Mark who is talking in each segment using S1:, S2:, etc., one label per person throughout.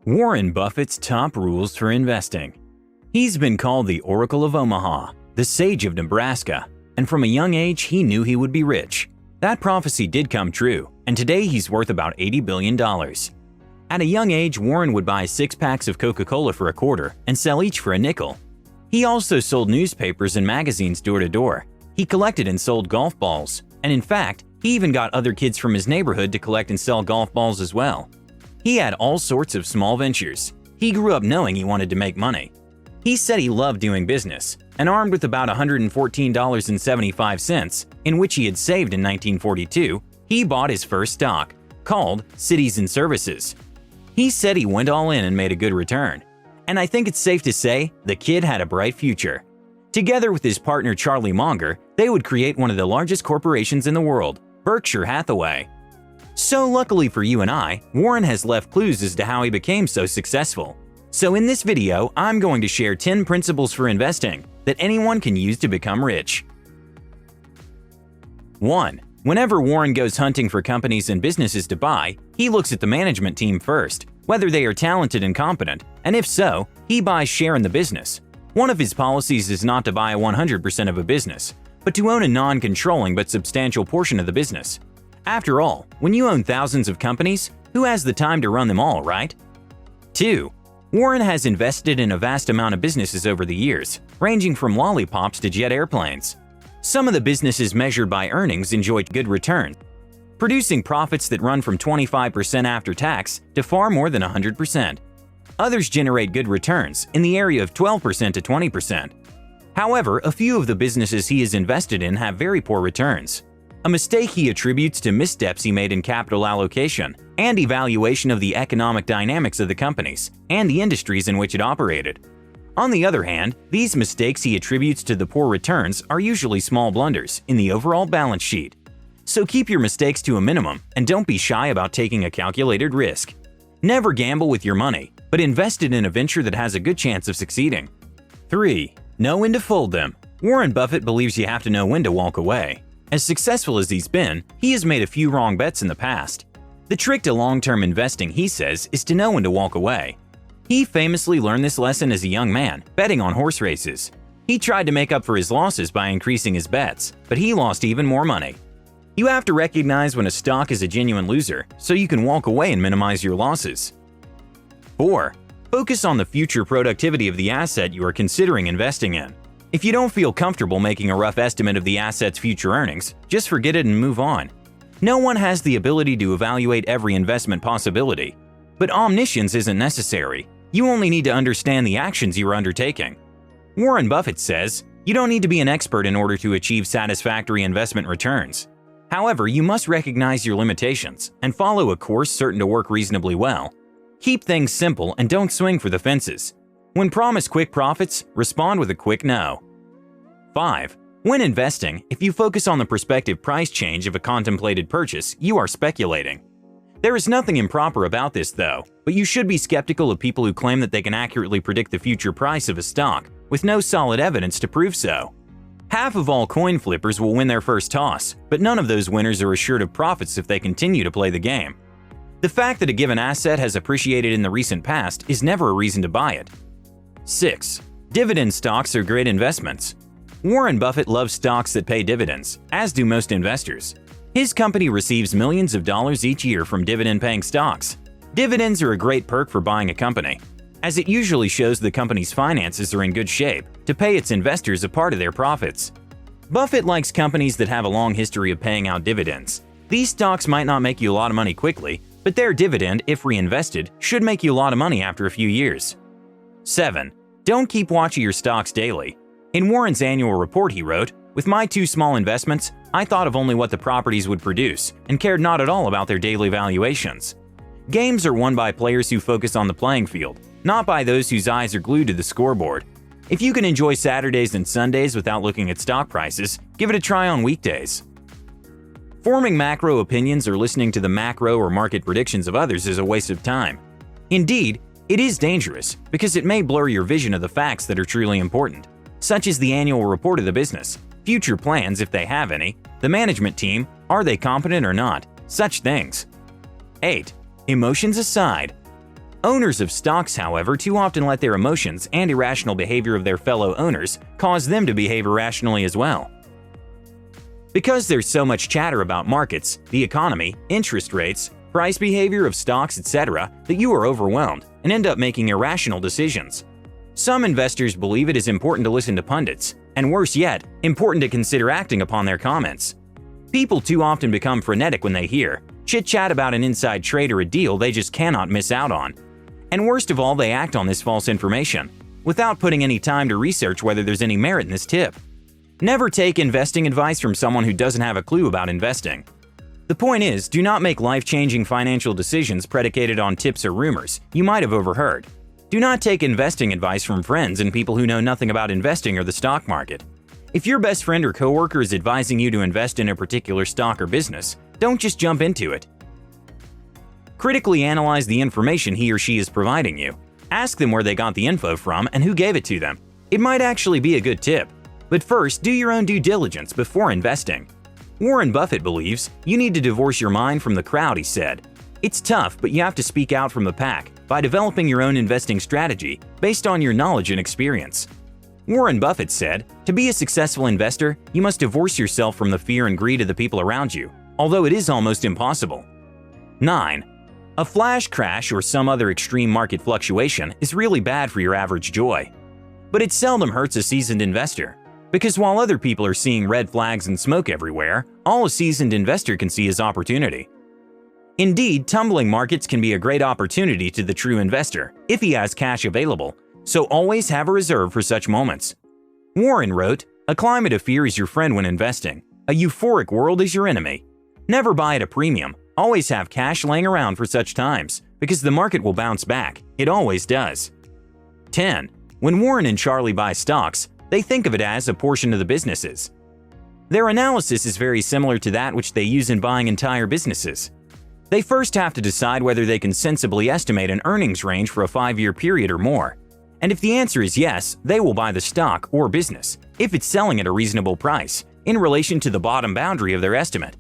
S1: Warren Buffett's top rules for investing. He's been called the Oracle of Omaha, the Sage of Nebraska, and from a young age he knew he would be rich. That prophecy did come true, and today he's worth about $80 billion. At a young age, Warren would buy 6 packs of Coca-Cola for a quarter and sell each for a nickel. He also sold newspapers and magazines door to door. He collected and sold golf balls, and in fact, he even got other kids from his neighborhood to collect and sell golf balls as well. He had all sorts of small ventures. He grew up knowing he wanted to make money. He said he loved doing business, and armed with about $114.75, in which he had saved in 1942, he bought his first stock, called Cities and Services. He said he went all in and made a good return. And I think it's safe to say the kid had a bright future. Together with his partner Charlie Munger, they would create one of the largest corporations in the world, Berkshire Hathaway. So luckily for you and I, Warren has left clues as to how he became so successful. So in this video, I'm going to share 10 principles for investing that anyone can use to become rich. 1. Whenever Warren goes hunting for companies and businesses to buy, he looks at the management team first, whether they are talented and competent, and if so, he buys share in the business. One of his policies is not to buy 100% of a business, but to own a non-controlling but substantial portion of the business. After all, when you own thousands of companies, who has the time to run them all, right? 2. Warren has invested in a vast amount of businesses over the years, ranging from lollipops to jet airplanes. Some of the businesses measured by earnings enjoyed good returns, producing profits that run from 25% after tax to far more than 100%. Others generate good returns in the area of 12% to 20%. However, a few of the businesses he has invested in have very poor returns. A mistake he attributes to missteps he made in capital allocation and evaluation of the economic dynamics of the companies and the industries in which it operated. On the other hand, these mistakes he attributes to the poor returns are usually small blunders in the overall balance sheet. So keep your mistakes to a minimum and don't be shy about taking a calculated risk. Never gamble with your money, but invest it in a venture that has a good chance of succeeding. 3. Know when to fold them. Warren Buffett believes you have to know when to walk away. As successful as he's been, he has made a few wrong bets in the past. The trick to long-term investing, he says, is to know when to walk away. He famously learned this lesson as a young man, betting on horse races. He tried to make up for his losses by increasing his bets, but he lost even more money. You have to recognize when a stock is a genuine loser, so you can walk away and minimize your losses. 4. Focus on the future productivity of the asset you are considering investing in. If you don't feel comfortable making a rough estimate of the asset's future earnings, just forget it and move on. No one has the ability to evaluate every investment possibility. But omniscience isn't necessary. You only need to understand the actions you are undertaking. Warren Buffett says, you don't need to be an expert in order to achieve satisfactory investment returns. However, you must recognize your limitations and follow a course certain to work reasonably well. Keep things simple and don't swing for the fences. When promised quick profits, respond with a quick no. 5. When investing, if you focus on the prospective price change of a contemplated purchase, you are speculating. There is nothing improper about this though, but you should be skeptical of people who claim that they can accurately predict the future price of a stock with no solid evidence to prove so. Half of all coin flippers will win their first toss, but none of those winners are assured of profits if they continue to play the game. The fact that a given asset has appreciated in the recent past is never a reason to buy it. 6. Dividend stocks are great investments. Warren Buffett loves stocks that pay dividends, as do most investors. His company receives millions of dollars each year from dividend-paying stocks. Dividends are a great perk for buying a company, as it usually shows the company's finances are in good shape to pay its investors a part of their profits. Buffett likes companies that have a long history of paying out dividends. These stocks might not make you a lot of money quickly, but their dividend, if reinvested, should make you a lot of money after a few years. 7. Don't keep watching your stocks daily. In Warren's annual report he wrote, "With my 2 small investments, I thought of only what the properties would produce and cared not at all about their daily valuations." Games are won by players who focus on the playing field, not by those whose eyes are glued to the scoreboard. If you can enjoy Saturdays and Sundays without looking at stock prices, give it a try on weekdays. Forming macro opinions or listening to the macro or market predictions of others is a waste of time. Indeed, it is dangerous because it may blur your vision of the facts that are truly important, such as the annual report of the business, future plans if they have any, the management team, are they competent or not, such things. 8. Emotions aside. Owners of stocks, however, too often let their emotions and irrational behavior of their fellow owners cause them to behave irrationally as well. Because there's so much chatter about markets, the economy, interest rates, price behavior of stocks, etc., that you are overwhelmed and end up making irrational decisions. Some investors believe it is important to listen to pundits, and worse yet, important to consider acting upon their comments. People too often become frenetic when they hear chit-chat about an inside trade or a deal they just cannot miss out on. And worst of all, they act on this false information, without putting any time to research whether there's any merit in this tip. Never take investing advice from someone who doesn't have a clue about investing. The point is, do not make life-changing financial decisions predicated on tips or rumors you might have overheard. Do not take investing advice from friends and people who know nothing about investing or the stock market. If your best friend or coworker is advising you to invest in a particular stock or business, don't just jump into it. Critically analyze the information he or she is providing you. Ask them where they got the info from and who gave it to them. It might actually be a good tip. But first, do your own due diligence before investing. Warren Buffett believes you need to divorce your mind from the crowd, he said. It's tough, but you have to speak out from the pack by developing your own investing strategy based on your knowledge and experience. Warren Buffett said, to be a successful investor, you must divorce yourself from the fear and greed of the people around you, although it is almost impossible. 9. A flash crash or some other extreme market fluctuation is really bad for your average joy. But it seldom hurts a seasoned investor, because while other people are seeing red flags and smoke everywhere, all a seasoned investor can see is opportunity. Indeed, tumbling markets can be a great opportunity to the true investor if he has cash available, so always have a reserve for such moments. Warren wrote, "A climate of fear is your friend when investing. A euphoric world is your enemy. Never buy at a premium. Always have cash laying around for such times, because the market will bounce back. It always does." 10. When Warren and Charlie buy stocks, they think of it as a portion of the businesses. Their analysis is very similar to that which they use in buying entire businesses. They first have to decide whether they can sensibly estimate an earnings range for a 5-year period or more. And if the answer is yes, they will buy the stock or business if it's selling at a reasonable price in relation to the bottom boundary of their estimate.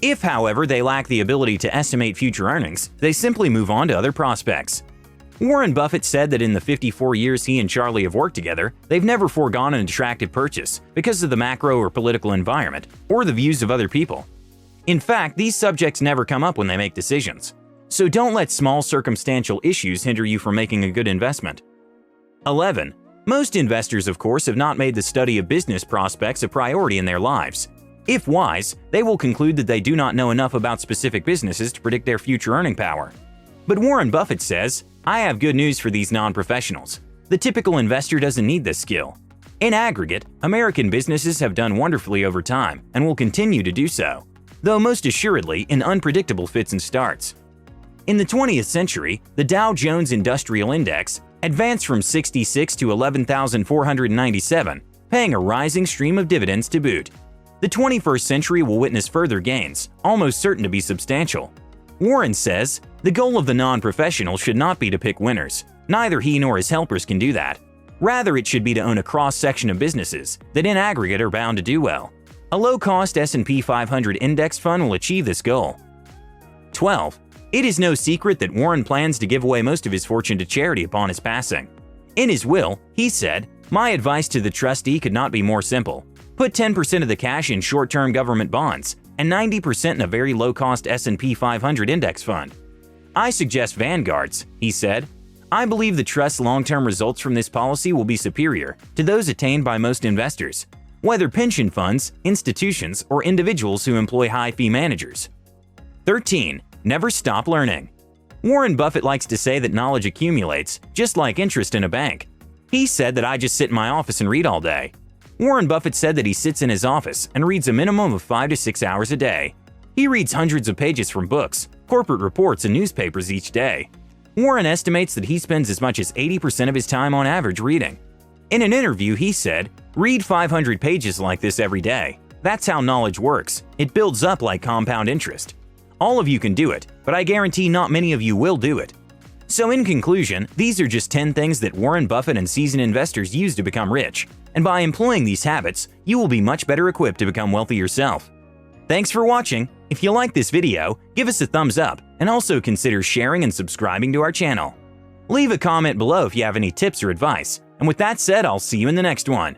S1: If, however, they lack the ability to estimate future earnings, they simply move on to other prospects. Warren Buffett said that in the 54 years he and Charlie have worked together, they've never foregone an attractive purchase because of the macro or political environment or the views of other people. In fact, these subjects never come up when they make decisions. So don't let small circumstantial issues hinder you from making a good investment. 11. Most investors, of course, have not made the study of business prospects a priority in their lives. If wise, they will conclude that they do not know enough about specific businesses to predict their future earning power. But Warren Buffett says, "I have good news for these non-professionals. The typical investor doesn't need this skill. In aggregate, American businesses have done wonderfully over time and will continue to do so, though most assuredly in unpredictable fits and starts." In the 20th century, the Dow Jones Industrial Index advanced from 66 to 11,497, paying a rising stream of dividends to boot. The 21st century will witness further gains, almost certain to be substantial. Warren says, the goal of the non-professional should not be to pick winners. Neither he nor his helpers can do that. Rather, it should be to own a cross-section of businesses that in aggregate are bound to do well. A low-cost S&P 500 index fund will achieve this goal. 12. It is no secret that Warren plans to give away most of his fortune to charity upon his passing. In his will, he said, "My advice to the trustee could not be more simple. Put 10% of the cash in short-term government bonds and 90% in a very low-cost S&P 500 index fund. I suggest Vanguard's," he said. "I believe the trust's long-term results from this policy will be superior to those attained by most investors, whether pension funds, institutions, or individuals who employ high-fee managers." 13. Never stop learning. Warren Buffett likes to say that knowledge accumulates, just like interest in a bank. He said that I just sit in my office and read all day. Warren Buffett said that he sits in his office and reads a minimum of 5 to 6 hours a day. He reads hundreds of pages from books, corporate reports, and newspapers each day. Warren estimates that he spends as much as 80% of his time on average reading. In an interview, he said, "Read 500 pages like this every day. That's how knowledge works. It builds up like compound interest. All of you can do it, but I guarantee not many of you will do it." So in conclusion, these are just 10 things that Warren Buffett and seasoned investors use to become rich. And by employing these habits, you will be much better equipped to become wealthy yourself. Thanks for watching. If you like this video, give us a thumbs up and also consider sharing and subscribing to our channel. Leave a comment below if you have any tips or advice. And with that said, I'll see you in the next one.